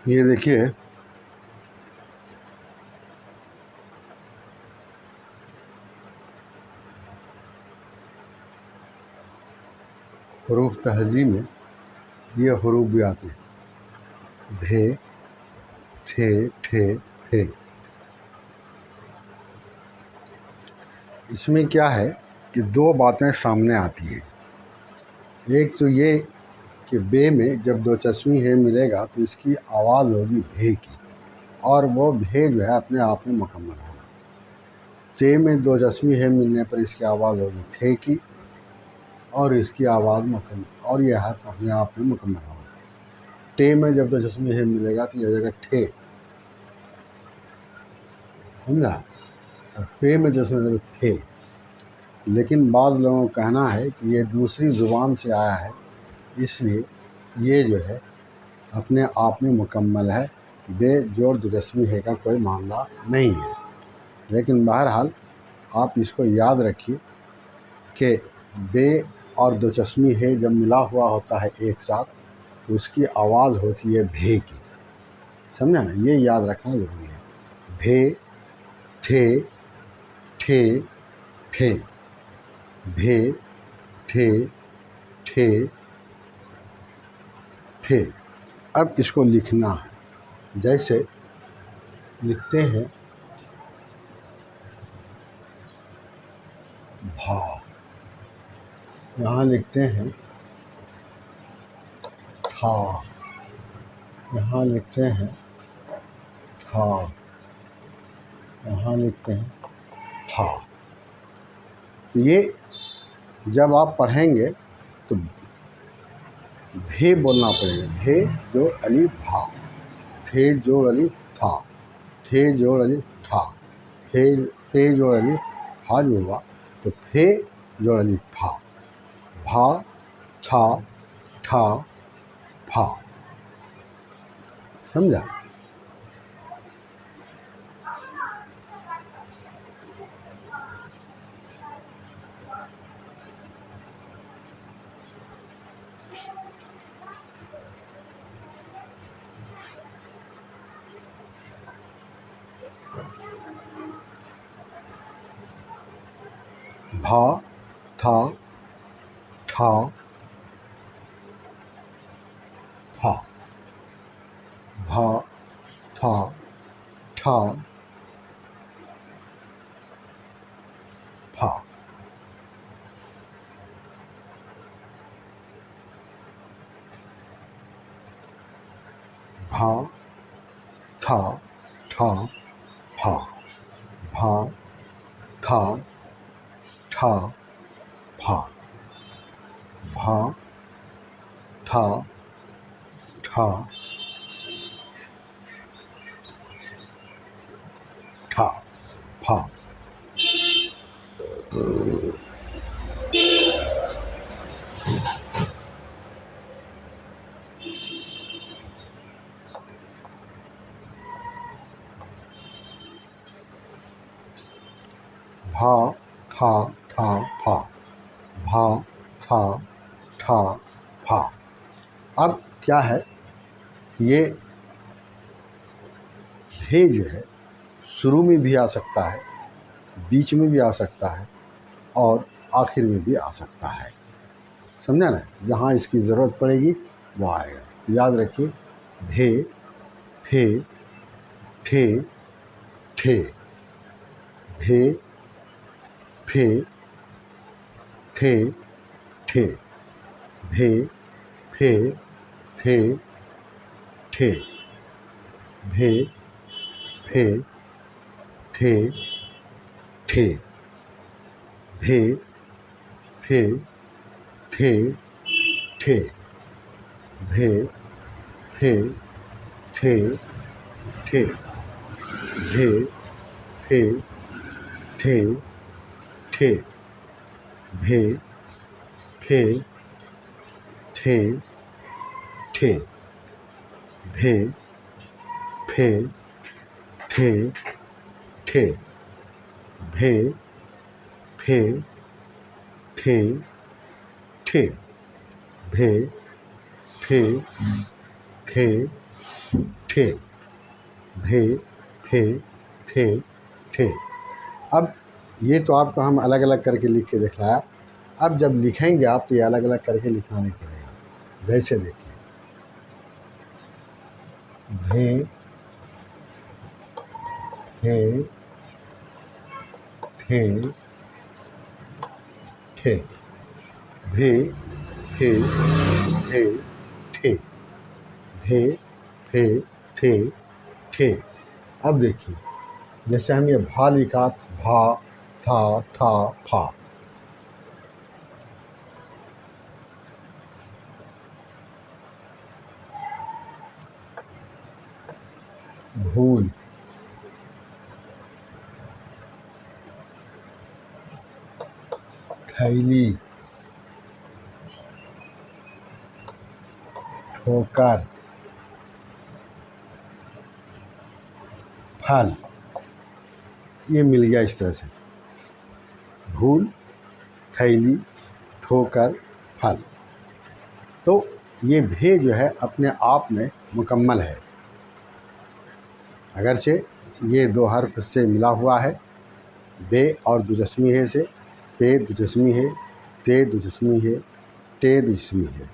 ये देखिए, हरूफ तहजी में ये हरूफ भी आते हैं, भे, ठे, ठे, फे। इसमें क्या है कि दो बातें सामने आती हैं। एक तो ये कि बे में जब दो चश्मी है मिलेगा तो इसकी आवाज़ होगी भे की, और वो भे जो है अपने आप में मुकम्मल होगा। ते में दो चश्मी है मिलने पर इसकी आवाज़ होगी थे की, और इसकी आवाज़ मुकम्मल, और यह हर्फ अपने आप में मुकम्मल होगा। टे में जब दो चश्मी है मिलेगा तो यह हो जाएगा ठे, समझा। और पे में जो चश्मी फे। लेकिन बाज़ लोगों का कहना है कि ये दूसरी ज़ुबान से आया है, इसलिए ये जो है अपने आप में मुकम्मल है, बेजोड़ रस्मी है का कोई मामला नहीं है। लेकिन बहरहाल आप इसको याद रखिए कि बे और दो चश्मी है जब मिला हुआ होता है एक साथ तो उसकी आवाज़ होती है भे की, समझा ना। ये याद रखना ज़रूरी है। भे, थे, ठे, फे, भे, थे, ठे, फे। अब इसको लिखना है, जैसे लिखते हैं भा, यहाँ लिखते हैं था, यहाँ लिखते हैं था, यहाँ लिखते हैं था। तो ये जब आप पढ़ेंगे तो भे बोलना पड़ेगा। भे जो अलिफ भा, थे जो अलिफ था, ठे जो अलिफ था, फे जो अलिफ फा जो हुआ तो फे जो अलिफ फा, भा, था, ठा, फा, समझा। भा, था, ठा, फा, भा, था, ठा, फा। भा, था, ठा, फा, भा, था, ठा, फा, भा, था, ठा, ठा, फा। भा, था, ठा, फा, भा, था, ठा, फा। अब क्या है, ये भे जो है शुरू में भी आ सकता है, बीच में भी आ सकता है, और आखिर में भी आ सकता है, समझा ना। जहाँ इसकी ज़रूरत पड़ेगी वो आएगा। याद रखिए, भे, फे, थे, ठे, भे, फे, थे, ठे, भे, फे, थे, ठे, भे, फे, थे, ठे, भे, फे, थे, ठे, भे, फे, थे, ठे, भे, फे, थे, ठे, भे, फे, थे, ठे, भे, फे, थे, ठे, भे, फे, थे, ठे, भे, फे, थे, ठे, भे, फे, थे, ठे। अब ये तो आपको हम अलग अलग करके लिख के दिखलाया। अब जब लिखेंगे आप तो ये अलग अलग करके लिखना नहीं पड़ेगा। जैसे देखिए, भे, फे, थे, ठे, भे, फे, थे, ठे, भे, फे, थे, ठे। अब देखिए, जैसे हम ये भा लिखा, भा, था, ठा, फा। भूल, थैली, ठोकर, फल। ये मिल गया इस तरह से, भूल, थैली, ठोकर, फल। तो ये भे जो है अपने आप में मुकम्मल है, अगरचे ये दो हर्फ से मिला हुआ है। बे और दुजस्मी है से, पे दुजस्मी है, ते दुजस्मी है, टे दुजस्मी है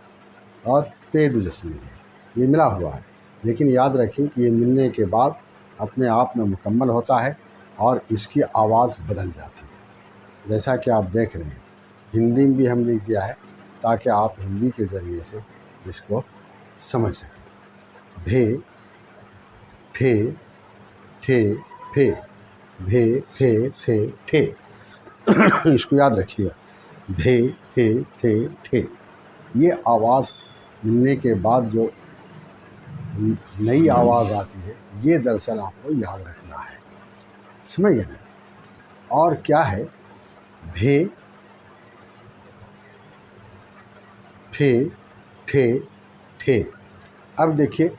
और पे दुजस्मी है, ये मिला हुआ है। लेकिन याद रखिए कि ये मिलने के बाद अपने आप में मुकम्मल होता है और इसकी आवाज़ बदल जाती है। जैसा कि आप देख रहे हैं, हिंदी में भी हम लिख दिया है ताकि आप हिंदी के ज़रिए से इसको समझ सकें। भे, थे, ठे, फे, भे, फे, थे, ठे। इसको याद रखिए, भे, फे, थे, ठे। ये आवाज़ मिलने के बाद जो नई आवाज़ आती है, ये दरअसल आपको याद रखना है। समझ गए ना? और क्या है, भे, फे, थे, ठे। अब देखिए,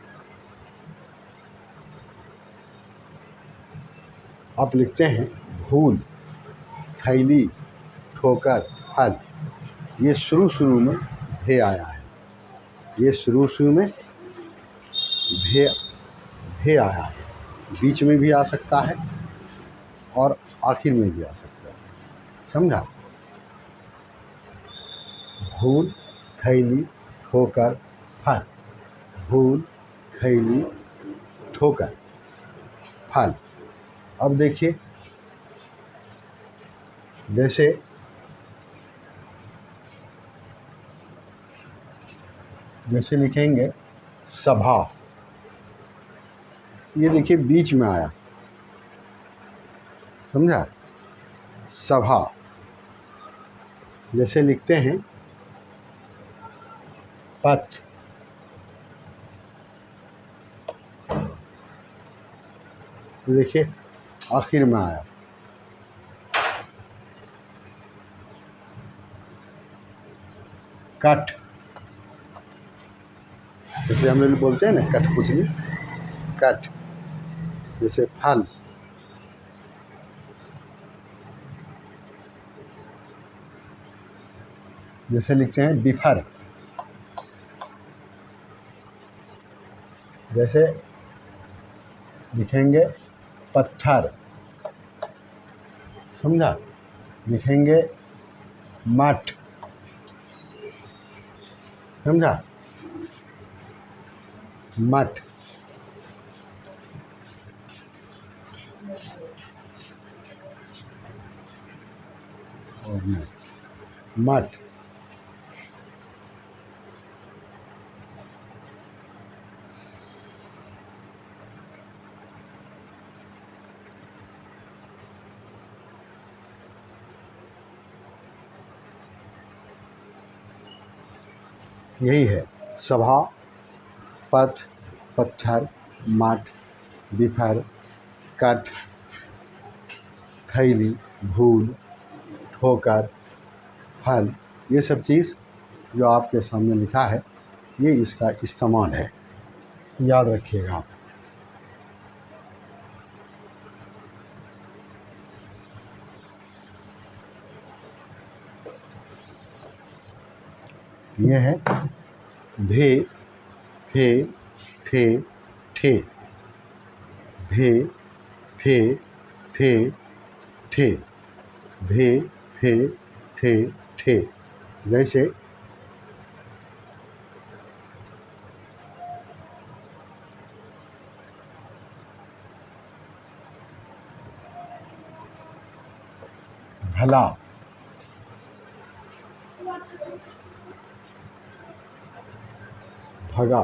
आप लिखते हैं भूल, थैली, ठोकर, फल। ये शुरू में भे आया है, ये शुरू में भे भे आया है, बीच में भी आ सकता है और आखिर में भी आ सकता है। समझा? भूल, थैली, ठोकर, फल। भूल, थैली, ठोकर, फल। अब देखिए, जैसे लिखेंगे सभा, ये देखिए बीच में आया, समझा? सभा। जैसे लिखते हैं पथ, देखिए आखिर में आया। कठ, जैसे हम लोग बोलते हैं ना कठपुतली, कठ। जैसे फल, जैसे लिखते हैं बिफर। जैसे लिखेंगे पत्थर, समझा? लिखेंगे मठ, समझा? मठ। और मठ। यही है सभा, पथ, पत्थर, मठ, बिफर, कठ, थैली, भूल, ठोकर, फल। ये सब चीज़ जो आपके सामने लिखा है, ये इसका इस्तेमाल है, याद रखिएगा आप। ये है भे, फे, थे, ठे, भे फे थे ठे, भे फे थे ठे। जैसे भला, भगा,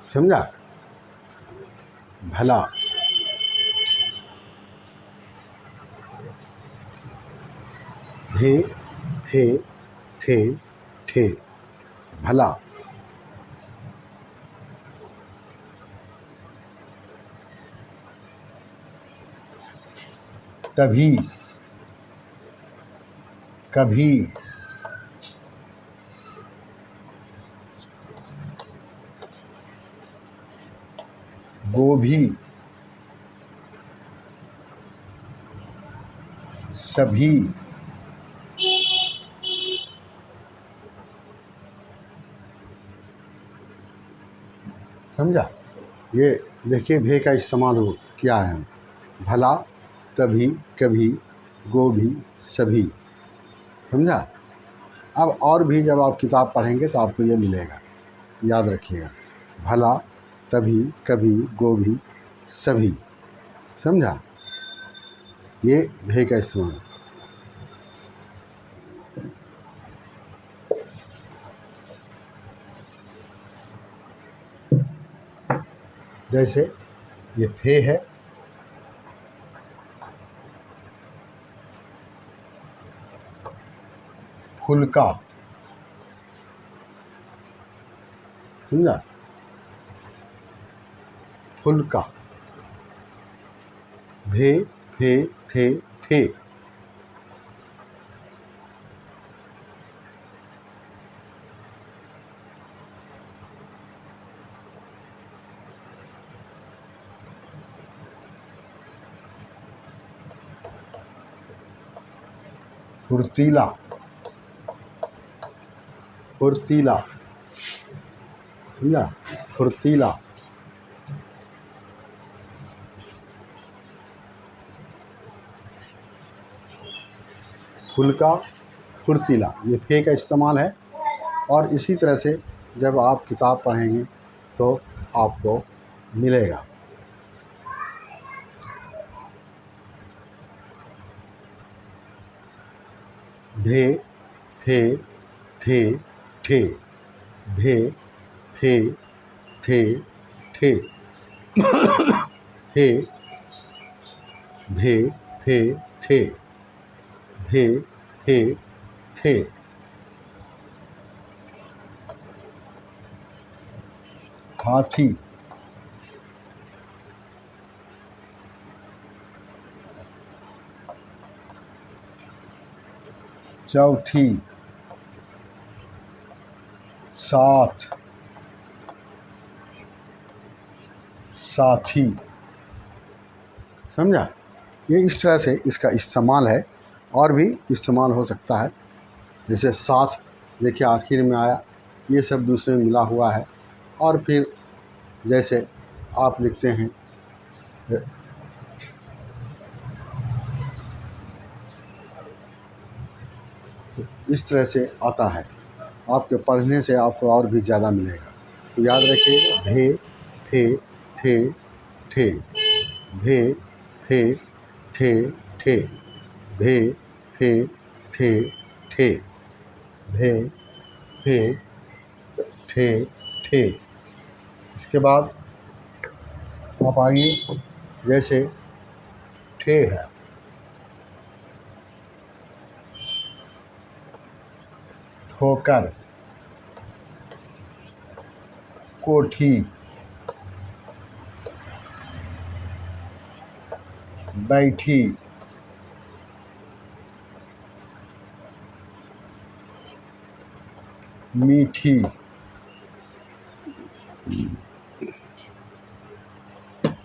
समझा, भला, भे फे थे ठे, भला, तभी, कभी, गोभी, सभी, समझा। ये देखिए भे का इस्तेमाल हो किया है, भला, तभी, कभी, गोभी, सभी, समझा। अब और भी जब आप किताब पढ़ेंगे तो आपको ये मिलेगा, याद रखिएगा, भला, तभी, कभी, गोभी, सभी, समझा। ये भे का इस्तेमाल। जैसे ये फे है, फुल्का, समझा, फुल्का, भे फे थे ठे, फुर्तीला, फुर्तीला, समझा, फुर्तीला, फुल्का, फुर्तीला, ये फे का इस्तेमाल है। और इसी तरह से जब आप किताब पढ़ेंगे तो आपको मिलेगा। भे फे थे ठे, भे फे थे ठे, हे भे फे थे, भे फे थे, हाथी, चौथी, साथ, साथी, समझा। ये इस तरह से इसका इस्तेमाल है। और भी इस्तेमाल हो सकता है, जैसे साथ, देखिए आखिर में आया, ये सब दूसरे में मिला हुआ है। और फिर जैसे आप लिखते हैं इस तरह से आता है, आपके पढ़ने से आपको और भी ज़्यादा मिलेगा। तो याद रखिएगा, भे फे थे ठे, भे फे थे ठे, भे फे थे ठे, भे फे थे ठे। इसके बाद आप आइए, जैसे ठे है, ठोकर, कोठी, बैठी, मीठी,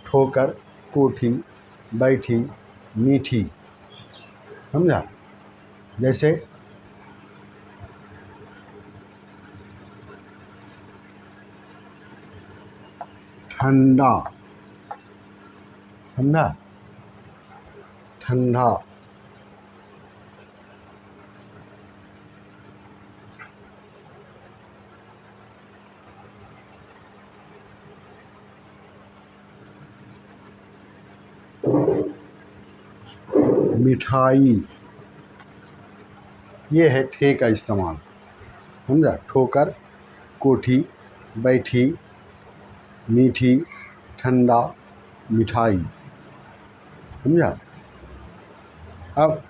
ठोकर, कोठी, बैठी, मीठी, समझा। जैसे ठंडा, समझा, ठंडा। मिठाई, ये है ठे का इस्तेमाल, समझा। ठोकर, कोठी, बैठी, मीठी, ठंडा, मिठाई, समझा। अब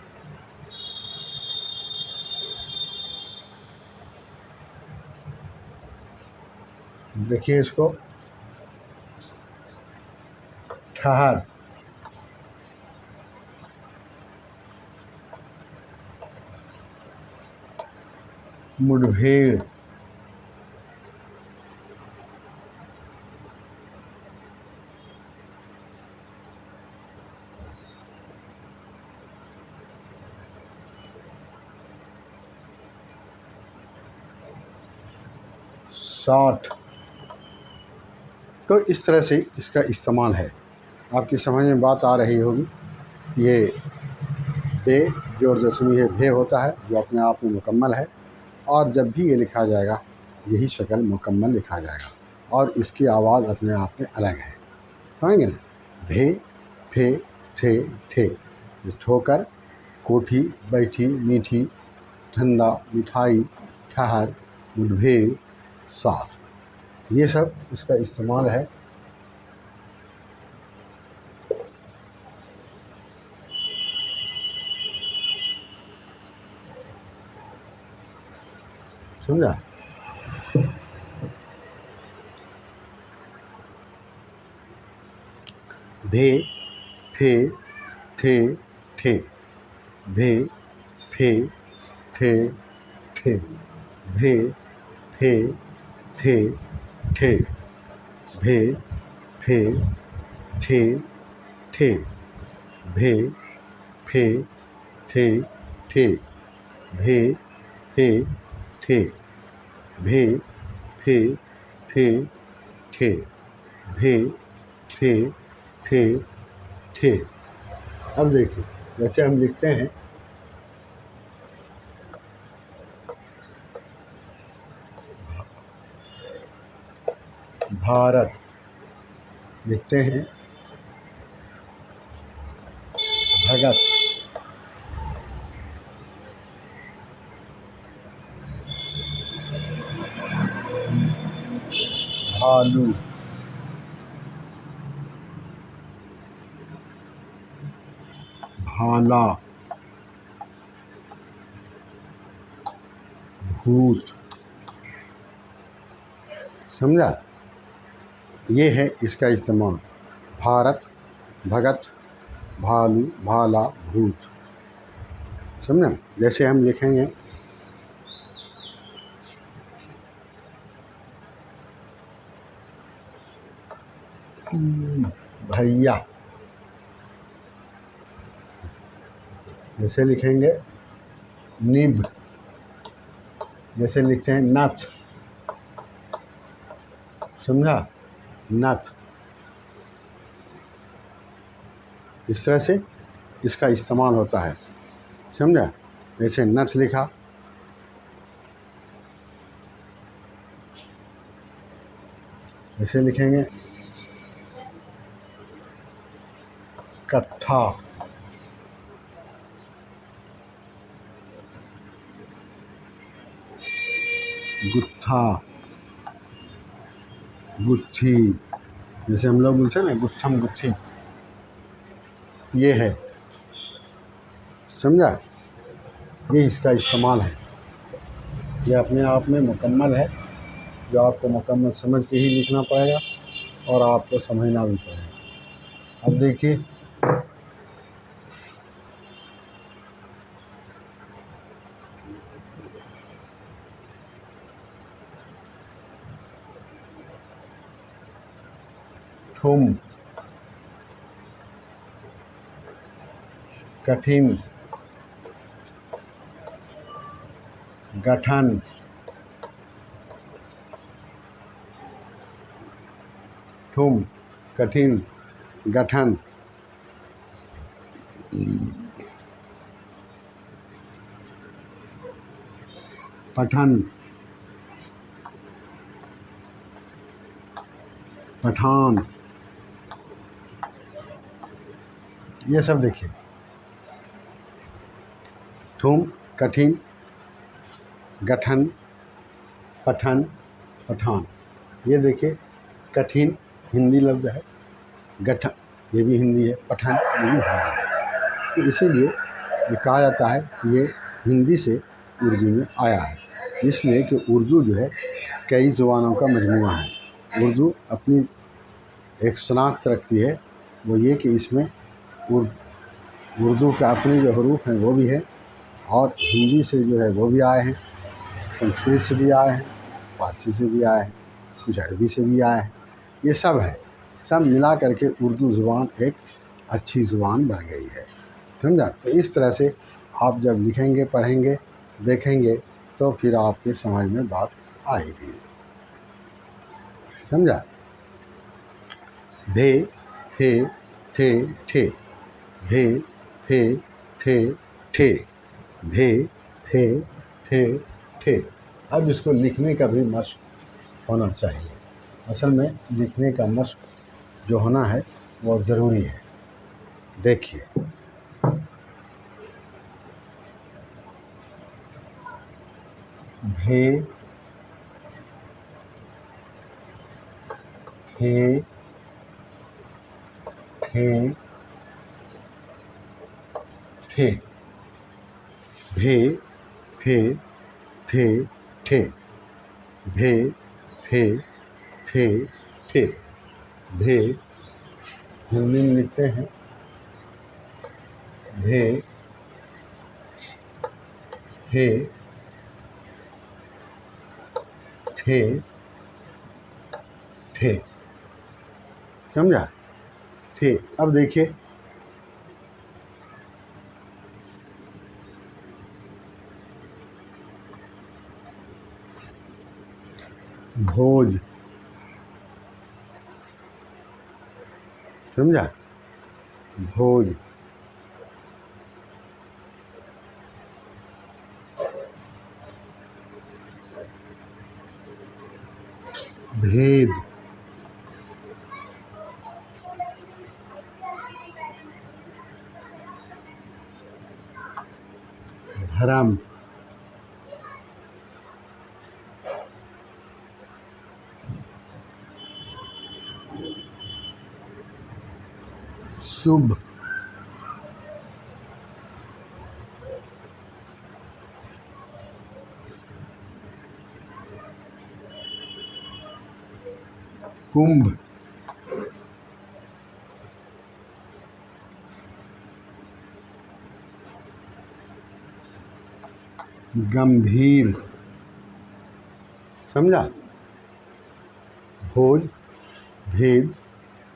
देखिए इसको, ठहर, मुठभेड़, साठ। तो इस तरह से इसका इस्तेमाल है। आपकी समझ में बात आ रही होगी। ये बे जोड़ दसवीं है भे होता है, जो अपने आप में मुकम्मल है, और जब भी ये लिखा जाएगा यही शक्ल मुकम्मल लिखा जाएगा, और इसकी आवाज़ अपने आप में अलग है, समझेंगे ना। भे, फे, थे, ठे। ठोकर, कोठी, बैठी, मीठी, ठंडा, मिठाई, ठहर, मुठभेड़, साथ, ये सब इसका इस्तेमाल है। समझा। भे, फे, थे, ठे। भे, फे, थे, ठे। भे, फे, थे, ठे। भे, फे, थे, ठे। भे, फे, थे, ठे। भे, फे, थे। भे, फे, थे, ठे। भे, फे, थे, ठे। अब देखिए, जैसे हम लिखते हैं भारत, लिखते हैं भगत, भालू, भाला, भूत, समझा। ये है इसका इस्तेमाल। भारत, भगत, भालू, भाला, भूत, समझा। जैसे हम लिखेंगे भैया, जैसे लिखेंगे निभ, जैसे लिखते हैं नथ, समझा, नथ। इस तरह से इसका इस्तेमाल होता है, समझा। जैसे नथ लिखा, जैसे लिखेंगे कत्था, गुत्था, गुत्थी, जैसे हम लोग बोलते हैं ना गुत्थम गुत्थी, ये है, समझा। ये इसका इस्तेमाल है। ये अपने आप में मुकम्मल है, जो आपको मुकम्मल समझ के ही लिखना पड़ेगा और आपको समझना भी पड़ेगा। अब देखिए, ठुम, कठिन, गठन, ठुम, कठिन, गठन, पठन, पठान, ये सब देखिए। ठुम, कठिन, गठन, पठन, पठान, ये देखिए। कठिन हिंदी लफ्ज़ है, गठन ये भी हिंदी है, पठन ये भी हिंदी है। तो इसीलिए ये कहा जाता है कि ये हिंदी से उर्दू में आया है, इसलिए कि उर्दू जो है कई ज़ुबानों का मजमूआ है। उर्दू अपनी एक शनाख्त रखती है, वो ये कि इसमें उर्दू के अपने जो हरूफ हैं वो भी है, और हिंदी से जो है वो भी आए हैं, संस्कृत से भी आए हैं, फारसी से भी आए हैं, कुछ अरबी से भी आए हैं। ये सब है, सब मिला करके उर्दू ज़ुबान एक अच्छी ज़ुबान बन गई है, समझा। तो इस तरह से आप जब लिखेंगे, पढ़ेंगे, देखेंगे तो फिर आपके समझ में बात आएगी, समझा। भे, फे, थे, ठे, भे, फे, थे, ठे, भे, फे, थे, ठे। अब इसको लिखने का भी मशक होना चाहिए। असल में लिखने का मशक जो होना है वो ज़रूरी है। देखिए, भे, फे, थे, ठे, भे, फे, थे, ठे, भे, फे, थे, ठे। भे हिंदी में लिखते हैं भे, फे, थे, ठे, समझा। ठे। अब देखिए, भोज, समझा, भोज। भेद, धर्म, शुभ, कुंभ, गंभीर, समझा। भोज, भेद,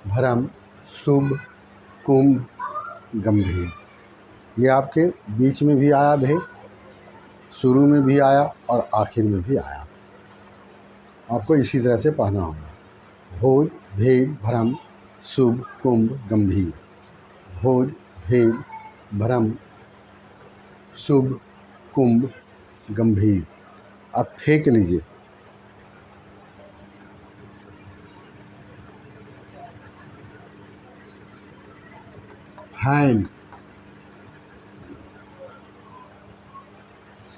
भरम, शुभ, कुंभ, गंभीर। ये आपके बीच में भी आया भेद, शुरू में भी आया और आखिर में भी आया। आपको इसी तरह से पढ़ना होगा। भोज, भेद, भरम, शुभ, कुंभ, गंभीर। भोज, भेद, भरम, शुभ, कुंभ, गंभीर। अब फेंक लीजिए। हैन,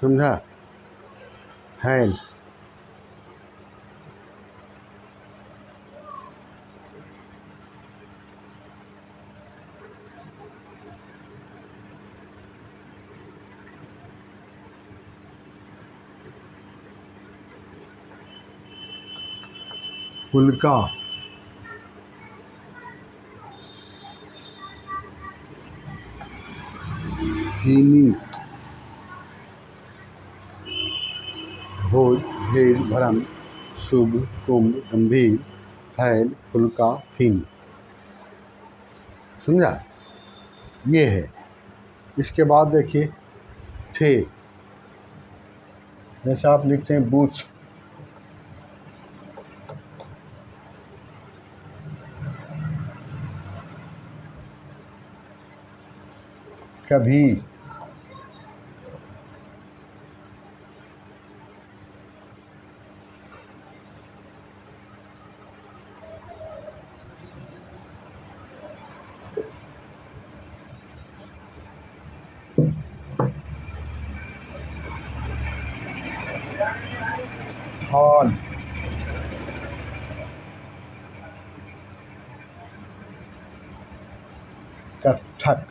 समझा, हैन। फुल्का, फीनी। भोज, भेद, भरम, शुभ, कुंभ, गंभीर, हैल, फुल्का, फीनी, समझा। ये है। इसके बाद देखिए, थे, जैसे आप लिखते हैं बूथ, कभी, थॉल, कत्थक,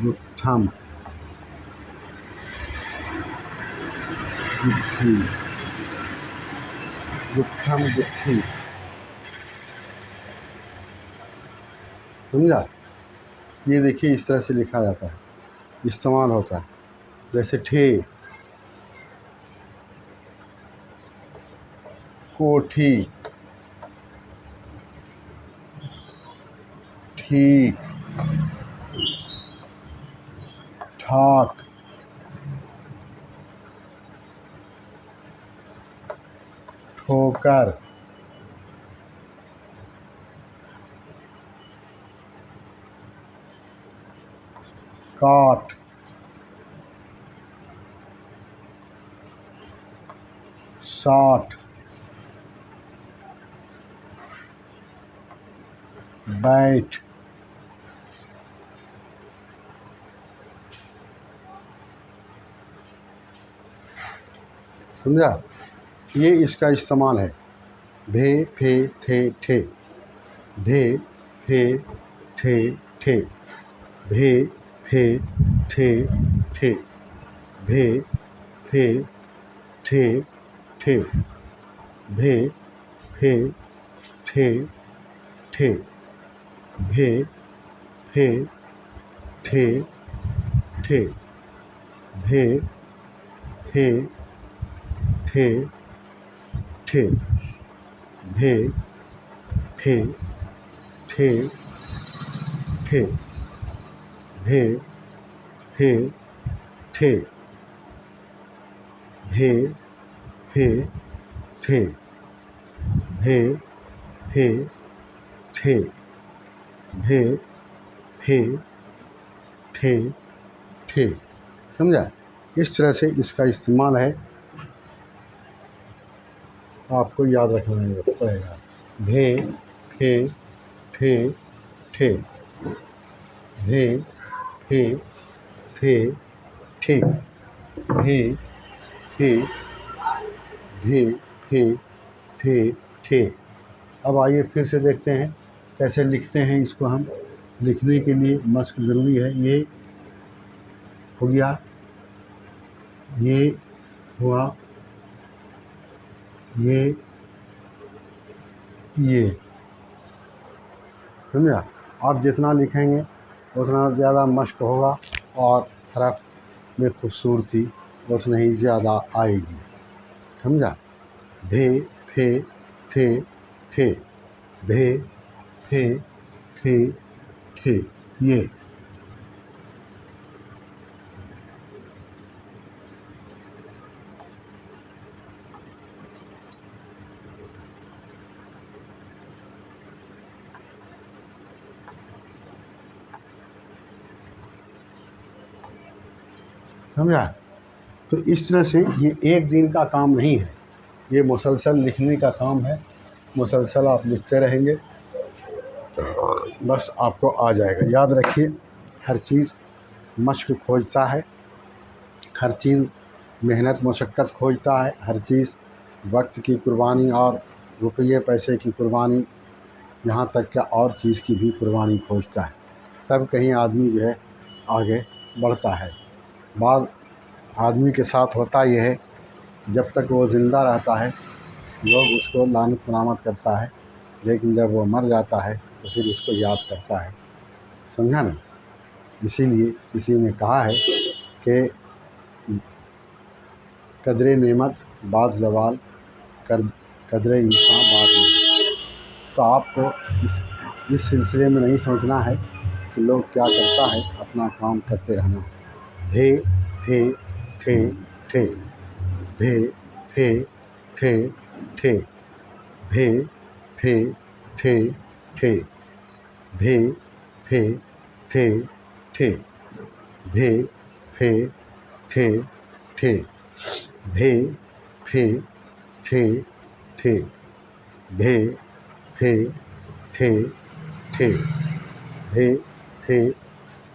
गुत्थम, गुत्थी, गुत्थम गुत्थी। समझा? ये देखिए इस तरह से लिखा जाता है, इस्तेमाल होता है। जैसे ठे, कोठी, ठीक, ठाक, ठोकर, काट, साठ, बैठ, समझा? ये इसका इस्तेमाल है। भे, फे, थे, ठे, भे, फे, थे, ठे, भे, फे, थे, ठे, भे, फे, थे, ठे, भे, फे, थे, ठे, भे, फे, थे, ठे, भे, फे, थे, ठे, भे, फे, थे, ठे, भे, फे, थे, भे, फे, थे, भे, फे, थे, भे, फे, थे, ठे। समझा? इस तरह से इसका इस्तेमाल है, आपको याद रखना पड़ेगा। भे, फे, थे, ठे, भे, फे, थे, ठे, भे, फे, भे, फे, थे, ठे। अब आइए फिर से देखते हैं कैसे लिखते हैं इसको हम। लिखने के लिए मश्क ज़रूरी है। ये हो गया, ये हुआ, ये समझा? आप जितना लिखेंगे उतना ज़्यादा मश्क होगा और हरफ में खूबसूरती उतना ही ज़्यादा आएगी। समझा? भे, फे, थे, ठे, भे, फे, थे, ठे, ये। समझा? तो इस तरह से ये एक दिन का काम नहीं है, ये मुसलसल लिखने का काम है। मुसलसल आप लिखते रहेंगे, बस आपको आ जाएगा। याद रखिए, हर चीज़ मश्क खोजता है, हर चीज़ मेहनत मशक्क़त खोजता है, हर चीज़ वक्त की कुर्बानी और रुपये पैसे की कुर्बानी, यहाँ तक कि और चीज़ की भी कुर्बानी खोजता है। तब कहीं आदमी जो है आगे बढ़ता है। बाद आदमी के साथ होता यह है, जब तक वो ज़िंदा रहता है लोग उसको लानत मलामत करता है, लेकिन जब वो मर जाता है तो फिर उसको याद करता है। समझा ना? इसीलिए किसी ने कहा है कि कदरे नेमत बाद ज़वाल, कदरे इंसान बाद में। तो आपको इस सिलसिले में नहीं सोचना है कि लोग क्या करता है, अपना काम करते रहना है। भे, फे, थे, ठे, भे फे थे ठे भे फे थे ठे भे फे थे ठे भे फे थे ठे भे फे थे ठे भे फे थे ठे भे थे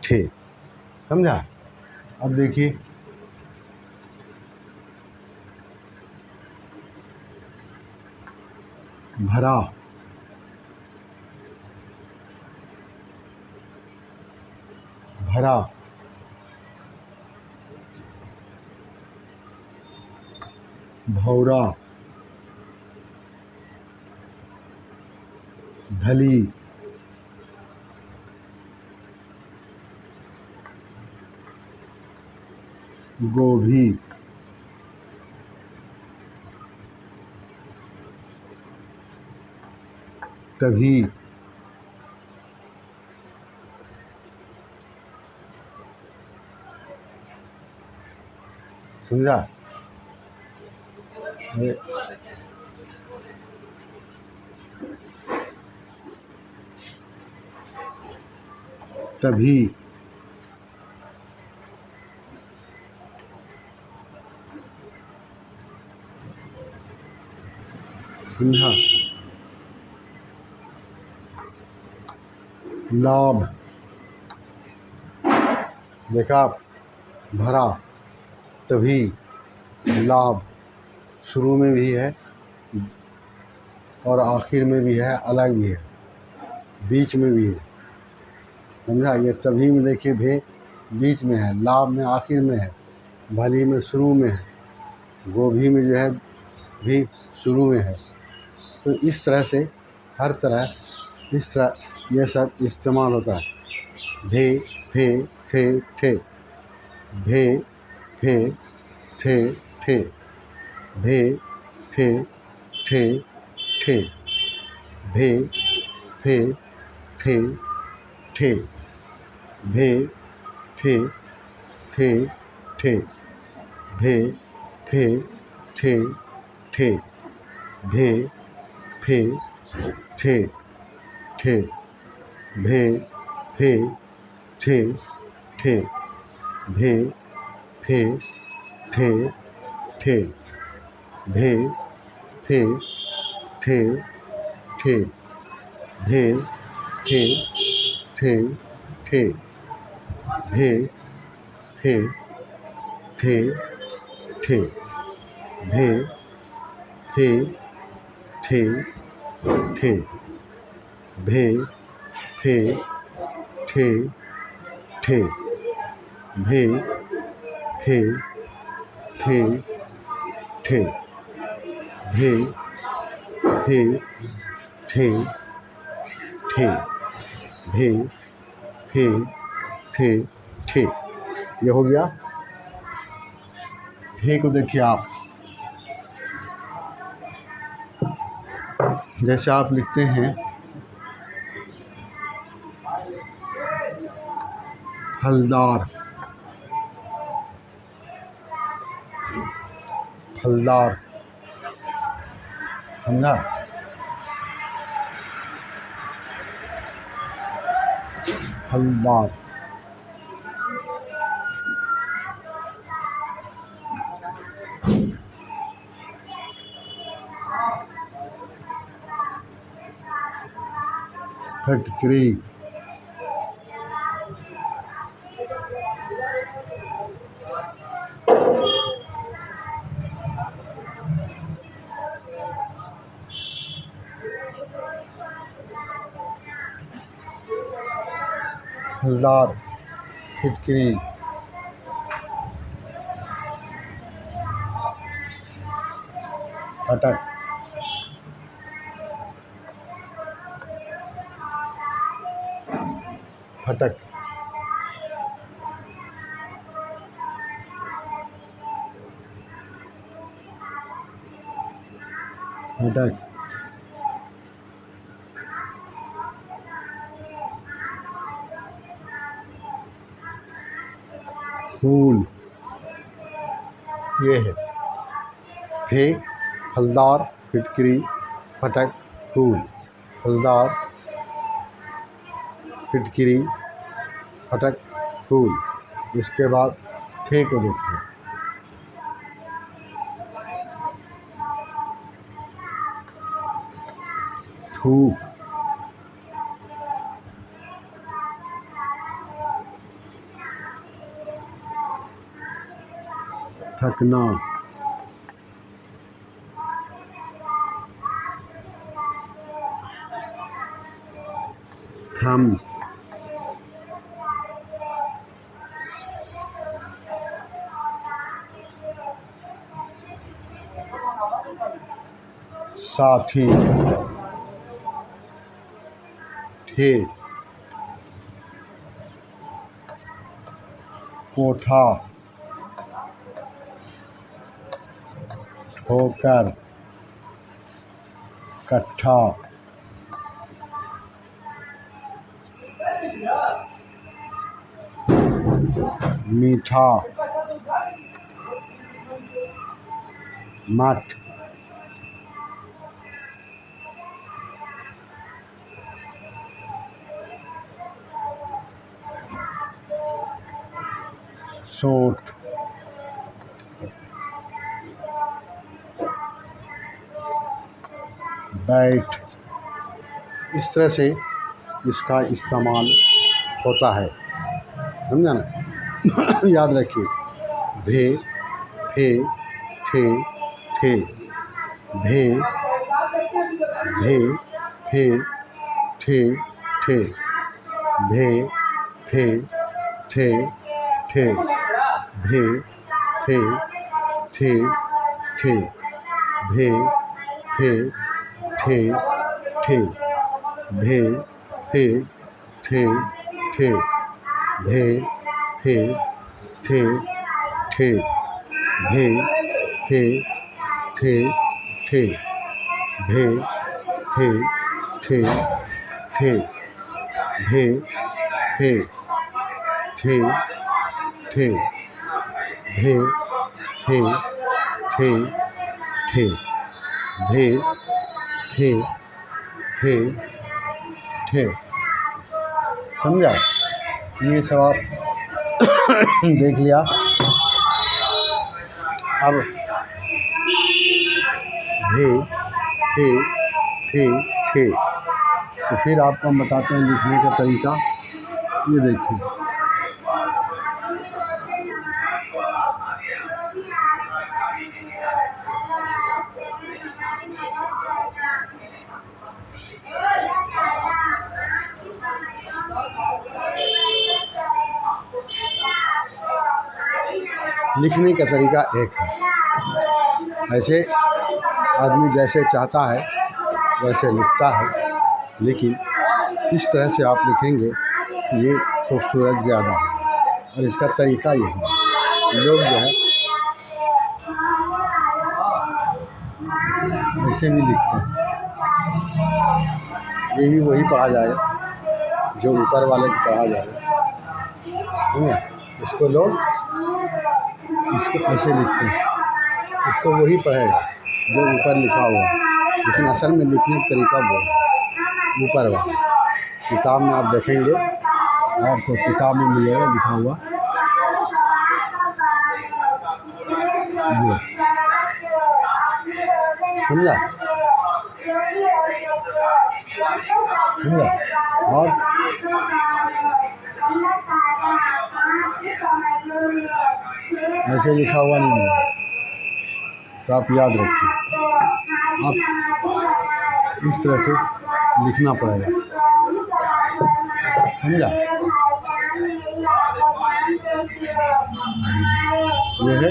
ठे। समझा? अब देखिए, भरा, भरा, भौरा, भली, गोभी, तभी, समझा? तभी, समझा? लाभ, देखा आप, भरा, तभी, लाभ, शुरू में भी है और आखिर में भी है, अलग भी है, बीच में भी है। समझा? ये तभी में देखिए भे बीच में है, लाभ में आखिर में है, भली में शुरू में है, गोभी में जो है भी शुरू में है। तो इस तरह से हर तरह इस तरह ये सब इस्तेमाल होता है। भे फे थे ठे भे फे थे ठे भे फे थे ठे भे फे थे ठे भे फे थे ठे भे फे थे ठे भे फे थे ठे भे फे थे ठे भे फे थे ठे भे फे थे ठे भे फे थे ठे भे फे थे ठे भे फे थे ठे भे फे थे ठे भे फे थे ठे भे फे थे ठे भे फे थे ठे। ये हो गया। भे को देखिए आप, जैसे आप लिखते हैं फलदार, फलदार, समझा? फलदार, फटकरी, फलदार, फिटकरी, फटक, फटक, फटक, फूल, ये है। फे फलदार फिटकरी फटक फूल। फलदार फिटकरी फटक फूल। इसके बाद थे को देखिए, थूक, थकना, थम, साथी, ठे, कोठा, ठोकर, कट्ठा, मीठा, मठ, सोट, बैठ। इस तरह से इसका इस्तेमाल होता है, समझा ना। याद रखिए, भे फे थे ठे, भे भे फे ठे ठे, भे फे ठे ठे, भे फे ठे ठे, भे फे ठे ठे, भे फे ठे ठे, भे फे ठे ठे, भे फे ठे ठे, भे फे ठे ठे, भे फे ठे ठे, भे फे ठे ठे, भे फे ठे ठे। समझा? ये सब आप देख लिया। अब भे फे ठे ठे, तो फिर आपको हम बताते हैं लिखने का तरीका। ये देखिए, लिखने का तरीका एक है। ऐसे आदमी जैसे चाहता है वैसे लिखता है, लेकिन इस तरह से आप लिखेंगे ये खूबसूरत ज़्यादा है। और इसका तरीका यही है। लोग जो है ऐसे भी लिखते हैं। ये भी वही पढ़ा जाएगा जो ऊपर वाले को पढ़ा जाएगा, समझे? इसको लोग इसको ऐसे लिखते हैं, इसको वही पढ़ेगा जो ऊपर लिखा हुआ है, लेकिन असल में लिखने का तरीका वो है ऊपर वाला। किताब में आप देखेंगे, आपको किताब में मिलेगा लिखा हुआ ये, समझा? समझा? और ऐसे लिखा हुआ नहीं मिलेगा, तो आप याद रखिए, आप इस तरह से लिखना पड़ेगा, समझा? यह है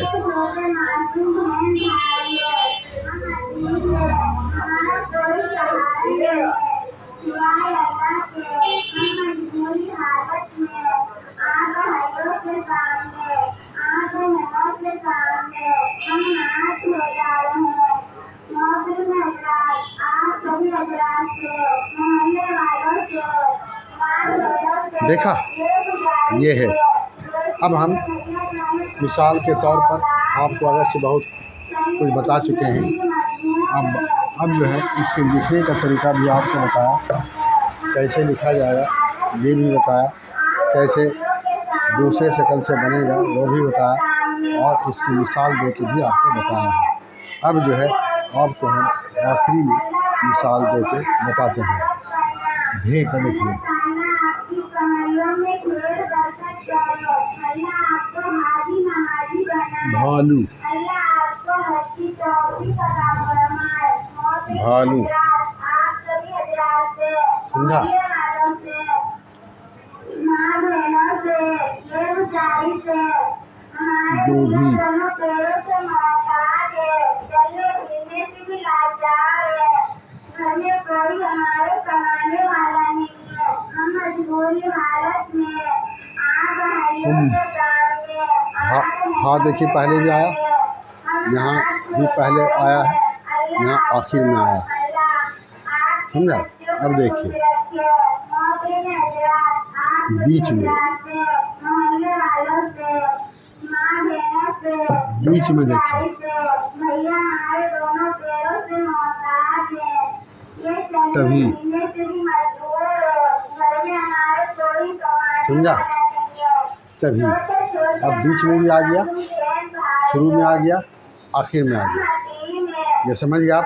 देखा, ये है। अब हम मिसाल के तौर पर आपको अगर से बहुत कुछ बता चुके हैं। अब जो है इसके लिखने का तरीका भी आपको बताया, कैसे लिखा जाएगा ये भी बताया, कैसे दूसरे शक्ल से बनेगा वो भी बताया, और इसकी मिसाल दे के भी आपको बताया है। अब जो है आपको हम आखिरी में मिसाल दे के बताते हैं। भे का देखिए, भालू, भालू, समझा। गोभी, कुंभ, हाँ देखिए पहले भी आया, यहाँ भी पहले आया है, यहाँ आखिर में आया, समझा। अब देखिए बीच में, बीच में देखिए, तभी, समझा, तभी। अब बीच में भी आ गया, शुरू में आ गया, आखिर में आ गया, ये समझिए आप,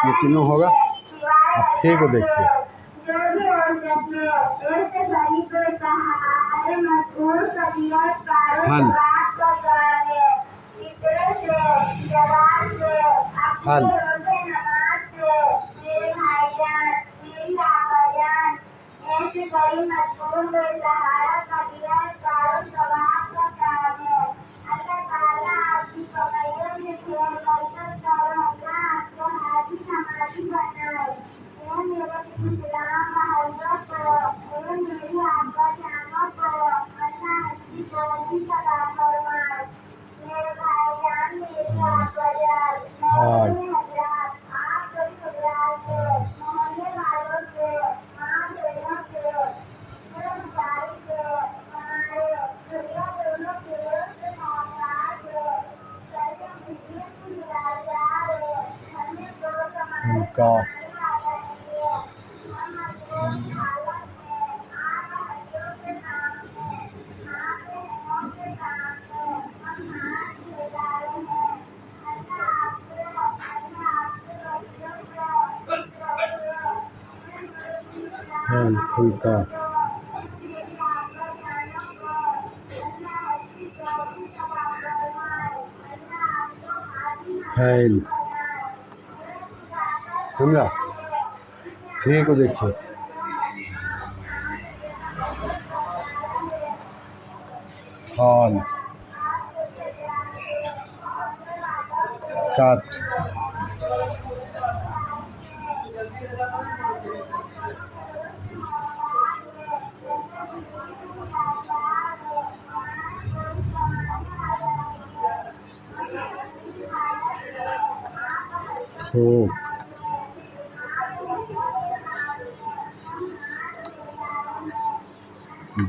ये तीनों होगा। अब फे को देखिए, फल, फल, हाल, उनका, फुल्का, फैल, समझा। थे को देखिए, थाल, कथ, थोक,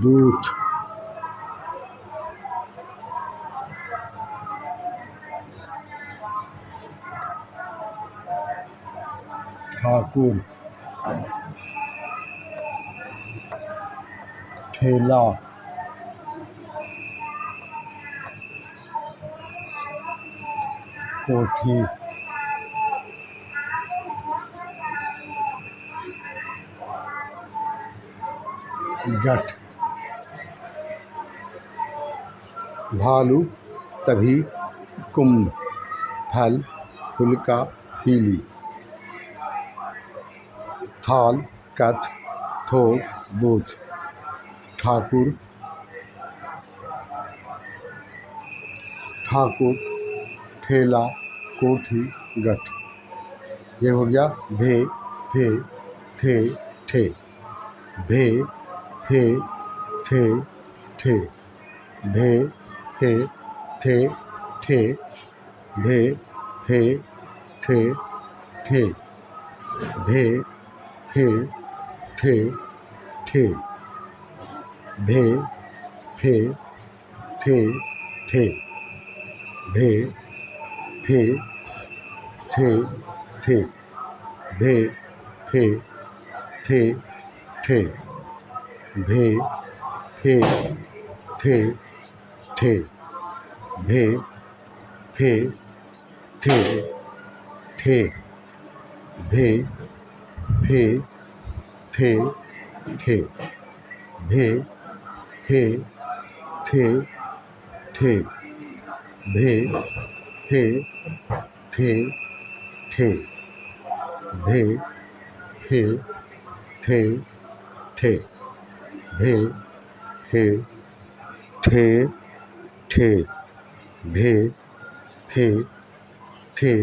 बूथ, ठाकुर, ठेला, कोठी, गठ, भालू, तभी, कुंभ, फल, फुल्का, पीली, थाल, कथ, थोक, बूथ, ठाकुर, ठाकुर, ठेला, कोठी, गठ। ये हो गया भे, फे, थे, ठे, भे, फे, थे, ठे, भे, फे, थे, ठे, भे, फे, थे, ठे, भे, फे, थे, ठे, भे, फे, थे, ठे, भे, फे थे ठे भे फे थे ठे भे फे थे ठे भे फे थे ठे भे फे थे ठे भे फे थे ठे भे फे थे ठे भे फे थे ठे भे फे थे ठे भे फे थे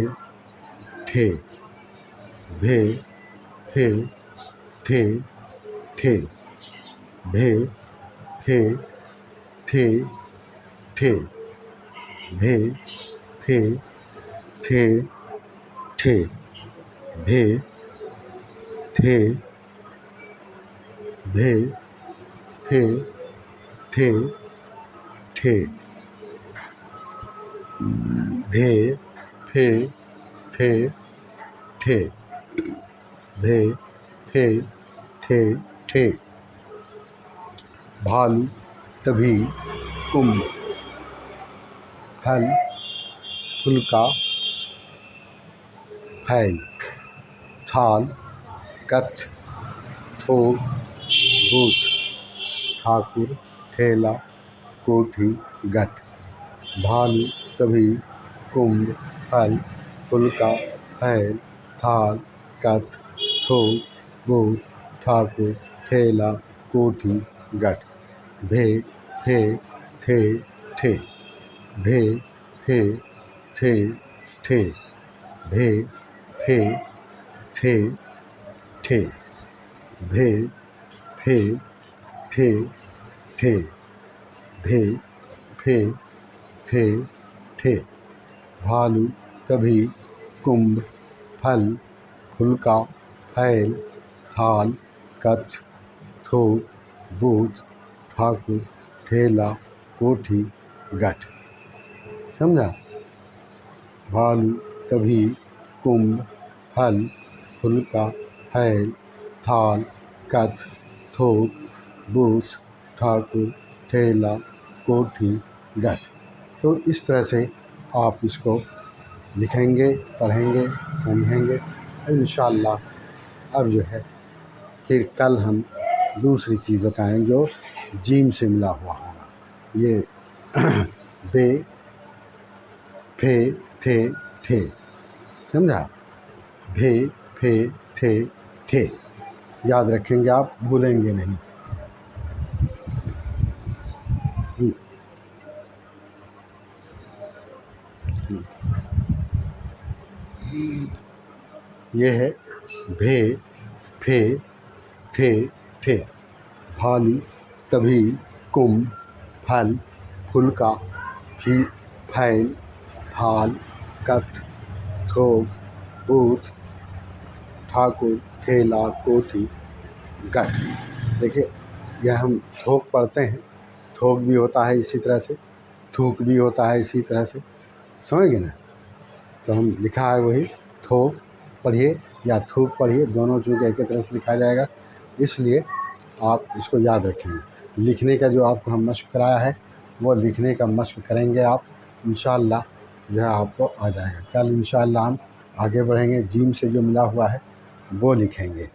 ठे भे फे थे ठे भे फे थे ठे भे फे थे ठे भे थे भे फे थे ठे भे फे थे ठे भे फे थे ठे भालू तभी कुंभ फल फुल्का फैल थाल कच्छ थोक भूत ठाकुर ठेला कोठी गठ भालू तभी कुंभ फल फुल्का फैल थाल कच्छ थोक भूत ठाकुर ठेला कोठी गठ भे फे थे ठे भे फे थे ठे भे फे थे ठे भे फे थे ठे भे फे थे ठे भालू तभी कुंभ फल फुल्का फैल थाल कच्छ थोक बूथ ठाकुर ठेला कोठी गठ समझा। भालू तभी कुंभ फल फुल्का फैल थाल कच्छ थोक बूथ ठाकुर ठेला कोठी गठ। तो इस तरह से आप इसको लिखेंगे, पढ़ेंगे, समझेंगे। इंशाअल्लाह अब जो है फिर कल हम दूसरी चीज़ बताएं जो जीम से मिला हुआ होगा। ये बे फे थे ठे समझा, भे फे थे ठे याद रखेंगे आप, भूलेंगे नहीं। ये है भे फे थे ठे भालू तभी कुंभ फल फुल्का फैल थाल कच्छ थोक बूथ ठाकुर ठेला कोठी गठ। देखिए यह हम थोक पढ़ते हैं, थोक भी होता है इसी तरह से, थूक भी होता है इसी तरह से, समझ गए ना। तो हम लिखा है वही, थोक पढ़िए या थूक पढ़िए, दोनों चूँकि एक ही तरह से लिखा जाएगा, इसलिए आप इसको याद रखेंगे। लिखने का जो आपको हम मशक़ कराया है वो लिखने का मशक़ करेंगे आप, इंशाअल्लाह जो है आपको आ जाएगा। कल इंशाअल्लाह हम आगे बढ़ेंगे, जीम से जो मिला हुआ है वो लिखेंगे।